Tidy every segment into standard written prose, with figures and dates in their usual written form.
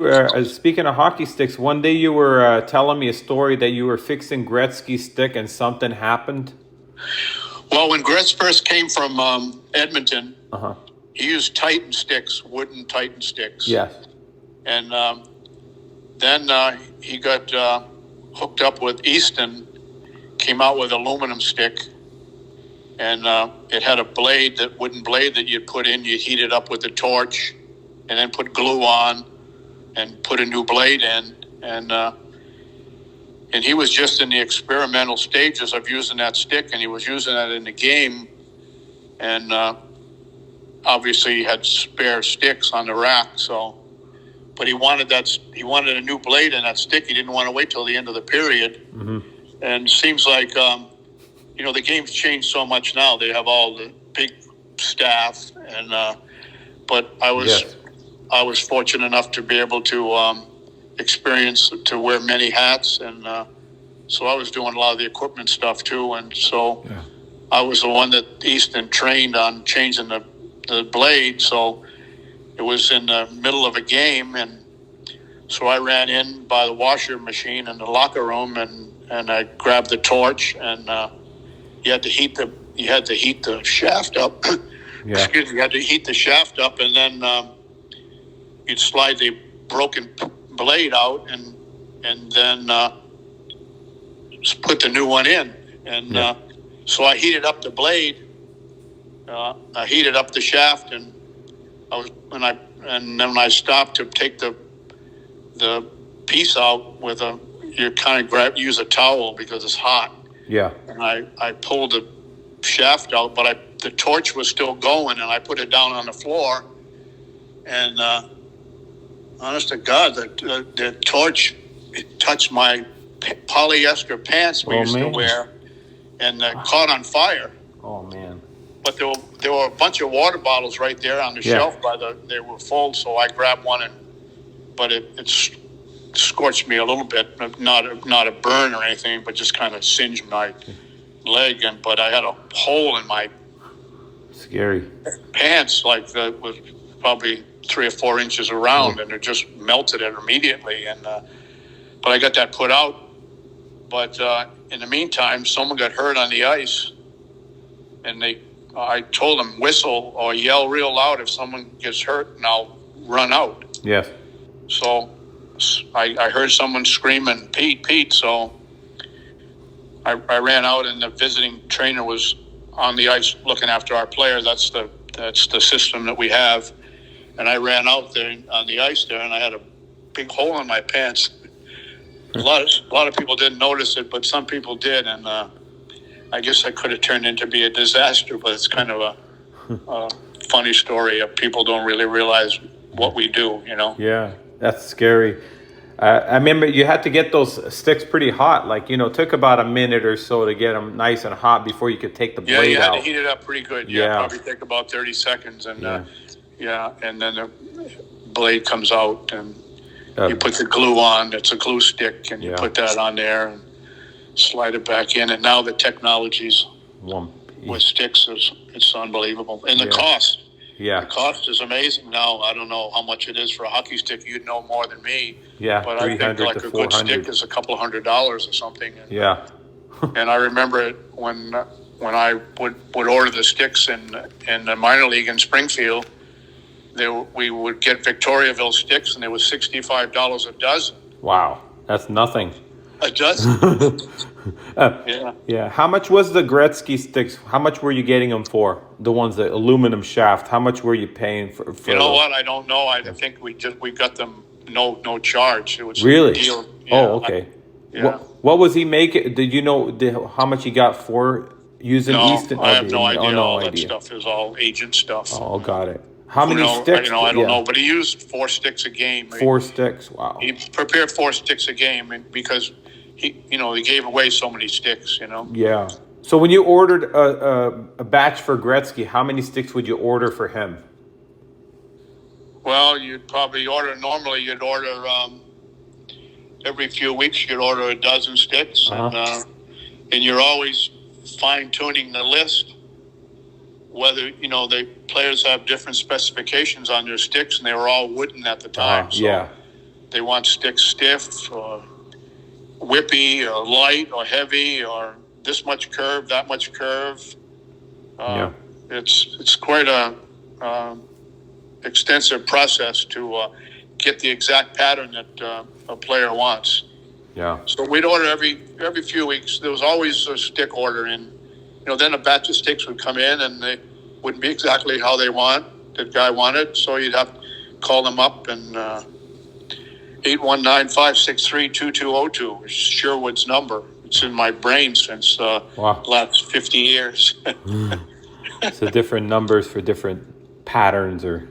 Speaking of hockey sticks, one day you were telling me a story that you were fixing Gretzky's stick and something happened. Well, when Gretz first came from Edmonton, Uh huh. he used Titan sticks, wooden Titan sticks. Yes. And then he got hooked up with Easton, came out with aluminum stick, and it had a blade, that wooden blade that you'd put in. You heat it up with a torch, and then put glue on, and put a new blade in, and he was just in the experimental stages of using that stick, and he was using that in the game, and obviously he had spare sticks on the rack, so. But he wanted a new blade in that stick. He didn't want to wait till the end of the period. Mm-hmm. And it seems like, the game's changed so much now. They have all the big staff, and but I was fortunate enough to be able to experience, to wear many hats, and so I was doing a lot of the equipment stuff too. And so I was the one that Easton trained on changing the blade. So it was in the middle of a game, and so I ran in by the washer machine in the locker room, and I grabbed the torch, and you had to heat the shaft up. Yeah. Excuse me, you had to heat the shaft up, and then you'd slide the broken blade out, and then put the new one in. And so I heated up the blade. I heated up the shaft, and then when I stopped to take the piece out you kind of use a towel because it's hot. Yeah. And I pulled the shaft out, but the torch was still going, and I put it down on the floor. And honest to God, the torch, it touched my polyester pants we used to wear, and caught on fire. Oh man. But there were a bunch of water bottles right there on the shelf they were full, so I grabbed one, but it scorched me a little bit, not a burn or anything, but just kind of singed my leg, but I had a hole in my Scary pants, like that was probably 3 or 4 inches around, and it just melted it immediately. And but I got that put out. But in the meantime, someone got hurt on the ice, and I told them, whistle or yell real loud if someone gets hurt, and I'll run out. Yes. So I heard someone screaming, Pete, Pete. So I ran out, and the visiting trainer was on the ice looking after our player. That's the system that we have. And I ran out there on the ice there, and I had a big hole in my pants. A lot of people didn't notice it, but some people did, and I guess that could have turned into be a disaster. But it's kind of a funny story. People don't really realize what we do, Yeah, that's scary. I remember you had to get those sticks pretty hot. Like, it took about a minute or so to get them nice and hot before you could take the blade out. Yeah, you had to heat it up pretty good. Yeah, probably take about 30 seconds. And and then the blade comes out, and you put the glue on. It's a glue stick, and you put that on there and slide it back in. And now the technologies with sticks it's unbelievable. And the cost. Yeah. The cost is amazing now. I don't know how much it is for a hockey stick. You'd know more than me. Yeah, but I think like a good stick is a couple $100 or something. And, and I remember it when I would order the sticks in the minor league in Springfield. We would get Victoriaville sticks, and they were $65 a dozen. Wow, that's nothing. A dozen. Yeah. How much was the Gretzky sticks? How much were you getting them for? The ones, the aluminum shaft. How much were you paying for? You know what? I don't know. I think we got them no charge. It was really. A deal. Yeah, oh, okay. What was he making? Did you know how much he got for using Easton? I have no idea. All that stuff is all agent stuff. Oh, got it. How many sticks? I don't know, but he used 4 sticks a game. 4 sticks. Wow. He prepared 4 sticks a game, because he gave away so many sticks. Yeah. So when you ordered a batch for Gretzky, how many sticks would you order for him? Well, you'd probably normally you'd order every few weeks. You'd order a dozen sticks, and you're always fine tuning the list. Whether the players have different specifications on their sticks, and they were all wooden at the time. they want sticks stiff, or whippy, or light, or heavy, or this much curve, that much curve. It's quite a extensive process to get the exact pattern that a player wants. Yeah. So we'd order every few weeks. There was always a stick order in. Then a batch of sticks would come in, and they wouldn't be exactly how the guy wanted. So you'd have to call them up, and 819-563-2202 is Sherwood's number. It's in my brain since last 50 years. So different numbers for different patterns or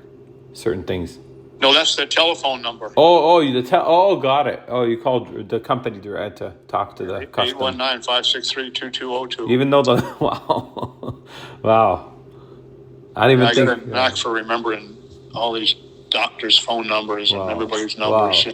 certain things. No, that's the telephone number. Got it. Oh, you called the company direct to talk to the customer. 819-563-2202. Even though wow. I didn't even think. I got a knack for remembering all these doctors' phone numbers and everybody's numbers. Wow.